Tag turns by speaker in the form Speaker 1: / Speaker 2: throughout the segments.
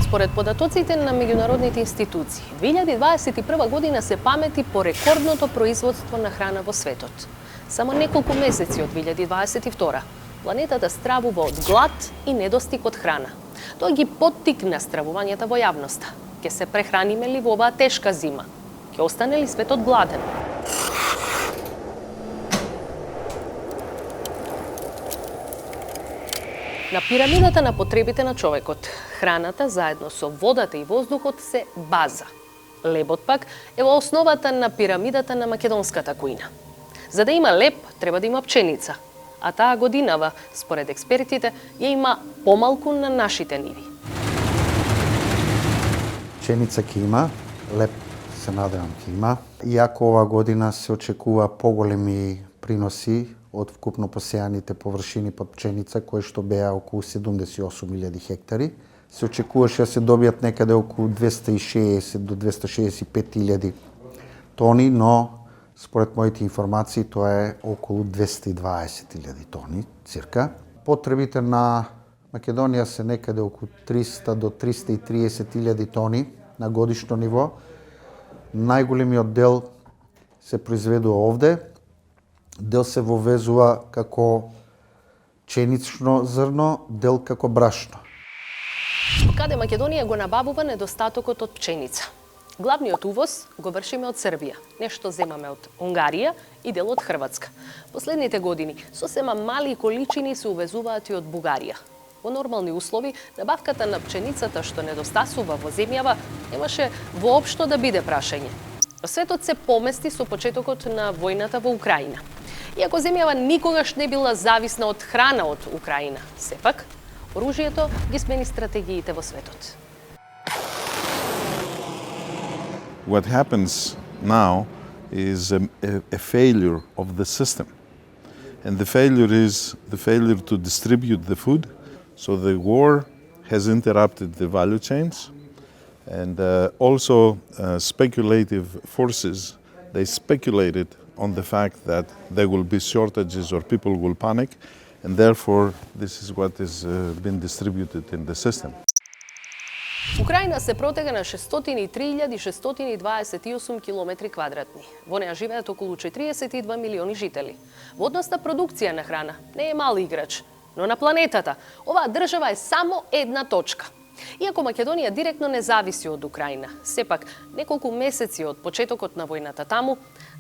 Speaker 1: Според податоците на меѓународните институции, 2021 година се памети по рекордното производство на храна во светот. Само неколку месеци од 2022, планетата стравува од глад и недостиг од храна. Тоа ги поттикна стравувањата во јавноста. Ке се прехраниме ли во оваа тешка зима? Ке остане ли светот гладен? На пирамидата на потребите на човекот, храната заедно со водата и воздухот се база. Лебот пак е во основата на пирамидата на македонската кујна. За да има леб, треба да има пченица, а таа годинава, според експертите, ја има помалку на нашите ниви.
Speaker 2: Пченица ќе има, леб се надевам ќе има. Иако ова година се очекува поголеми приноси од вкупно посејаните површини под пченица, кои што беа околу 78.000 хектари, се очекуваше да се добијат некаде околу 260 до 265.000 тони, но според моите информации тоа е околу 220.000 тони, цирка. Потребите на Македонија се некаде околу 300 до 330.000 тони на годишно ниво. Најголемиот дел се произведува овде, дел се вовезува како пченично зрно, дел како брашно.
Speaker 1: Каде Македонија го набавува недостатокот од пченица? Главниот увоз го вршиме од Србија, нешто земаме од Унгарија и дел од Хрватска. Последните години сосема мали количини се увезуваат и од Бугарија. Во нормални услови, набавката на пченицата што недостасува во земјава немаше воопшто да биде прашање. Светот се помести со почетокот на војната во Украина. Иако земјава никогаш не била зависна од храна од Украина, сепак, оружјето ги смени стратегиите во светот.
Speaker 3: What happens now is a failure of the system. And the failure is the failure to distribute the food. So the war has interrupted the value chains. And also speculative forces, they speculated on the fact that there will be shortages or people will panic, and therefore this is what is been distributed in the system.
Speaker 1: Украина се протега на 603.628 километри квадратни. Во неа живеат околу 42 милиони жители. Во однос на продукција на храна не е мал играч, но на планетата оваа држава е само една точка. Иако Македонија директно не зависи од Украина, сепак неколку месеци од почетокот на војната таму,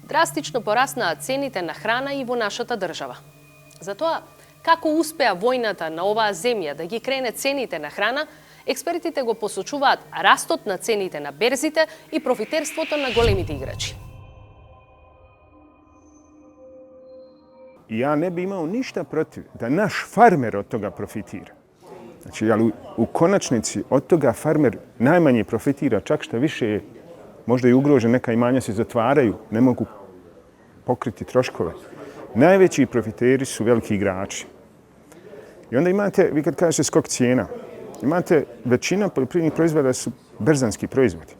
Speaker 1: драстично пораснаа цените на храна и во нашата држава. Затоа, како успеа војната на оваа земја да ги крене цените на храна, експертите го посочуваат растот на цените на берзите и профитерството на големите играчи.
Speaker 4: Ja ne bi imao ništa protiv da naš farmer od toga profitira. Znači, ali u konačnici od toga farmer najmanje profitira, čak što više je možda i ugrožen, neka imanja se zatvaraju, ne mogu pokriti troškove. Najveći profiteri su veliki igrači. I onda imate, vi kad kažete skok cijena, imate većina poljoprivrednih proizvoda su berzanski proizvodi.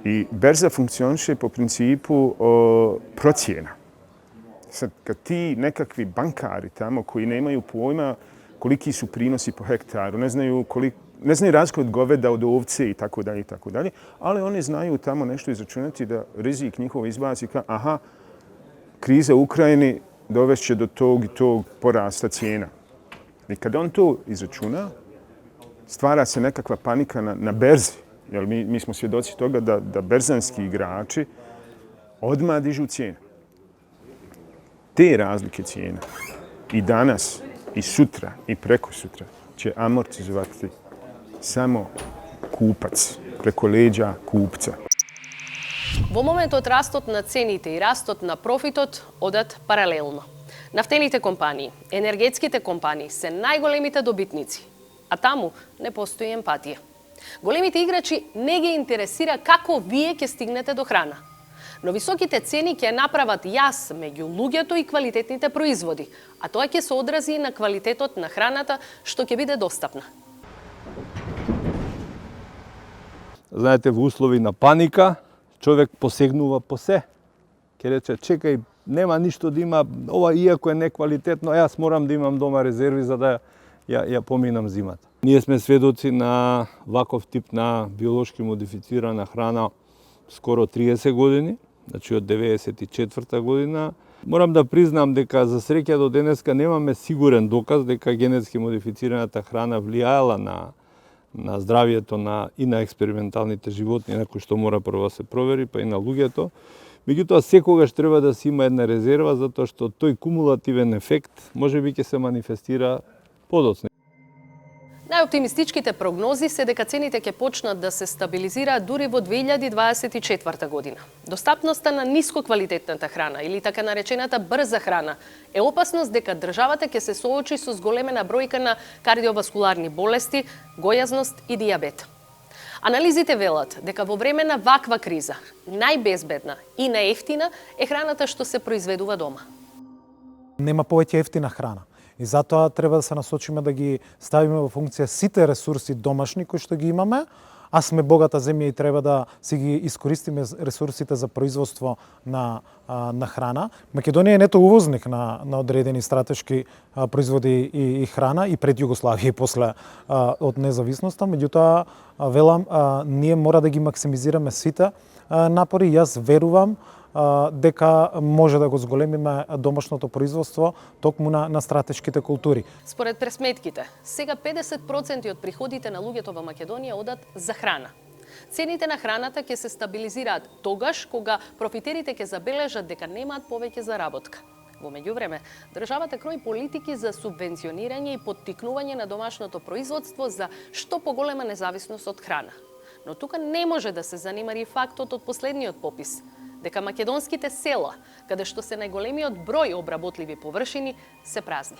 Speaker 4: I berza funkcioniše po principu procijena. Sad, kad ti nekakvi bankari tamo koji nemaju pojma koliki su prinosi po hektaru, ne znaju razliku od goveda, od ovce i tako dalje, ali oni znaju tamo nešto izračunati da rizik njihov izbaci kao aha, kriza u Ukrajini dovešće do tog i tog porasta cijena. I kad on to izračuna, stvara se nekakva panika na berzi. Jer mi smo svjedoci toga da berzanski igrači odmah dižu cijene. Te razlike cijena i danas, i sutra, i prekosutra će amortizovati samo kupac, preko leđa kupca.
Speaker 1: Во моментот растот на цените и растот на профитот одат паралелно. Нафтените компании, енергетските компании се најголемите добитници, а таму не постои емпатија. Големите играчи не ги интересира како вие ќе стигнете до храна. Но високите цени ќе направат јас меѓу луѓето и квалитетните производи, а тоа ќе се одрази и на квалитетот на храната што ќе биде достапна.
Speaker 5: Знаете, во услови на паника, човек посегнува по се. Ке рече, чекај, нема ништо да има, ова иако е неквалитетно, јас морам да имам дома резерви за да ја поминам зимата. Ние сме сведоци на ваков тип на биолошки модифицирана храна скоро 30 години, значи од 94 година. Морам да признам дека за среќа до денеска немаме сигурен доказ дека генетски модифицираната храна влијаела на здравието и на експерименталните животни, на кои што мора прво да се провери, па и на луѓето. Меѓутоа, секогаш треба да се има една резерва, затоа што тој кумулативен ефект можеби ќе се манифестира подоцна.
Speaker 1: Најоптимистичките прогнози се дека цените ќе почнат да се стабилизираат дури во 2024 година. Достапноста на нискоквалитетната храна или така наречената брза храна е опасност дека државата ќе се соочи со зголемена бројка на кардиоваскуларни болести, гојазност и дијабет. Анализите велат дека во време на ваква криза најбезбедна и најефтина е храната што се произведува дома.
Speaker 6: Нема повеќе ефтина храна. И затоа треба да се насочиме да ги ставиме во функција сите ресурси домашни кои што ги имаме, а сме богата земја и треба да си ги искористиме ресурсите за производство на храна. Македонија е нето увозник на одредени стратешки производи и храна и пред Југославија и после од независноста, меѓутоа велам ние мора да ги максимизираме сите напори. Јас верувам дека може да го зголемиме домашното производство токму на стратешките култури.
Speaker 1: Според пресметките, сега 50% од приходите на луѓето во Македонија одат за храна. Цените на храната ќе се стабилизираат тогаш кога профитерите ќе забележат дека немаат повеќе заработка. Во меѓувреме, државата крои политики за субвенционирање и поттикнување на домашното производство за што поголема независност од храна. Но тука не може да се занимари фактот од последниот попис, дека македонските села, каде што се најголемиот број обработливи површини, се празни.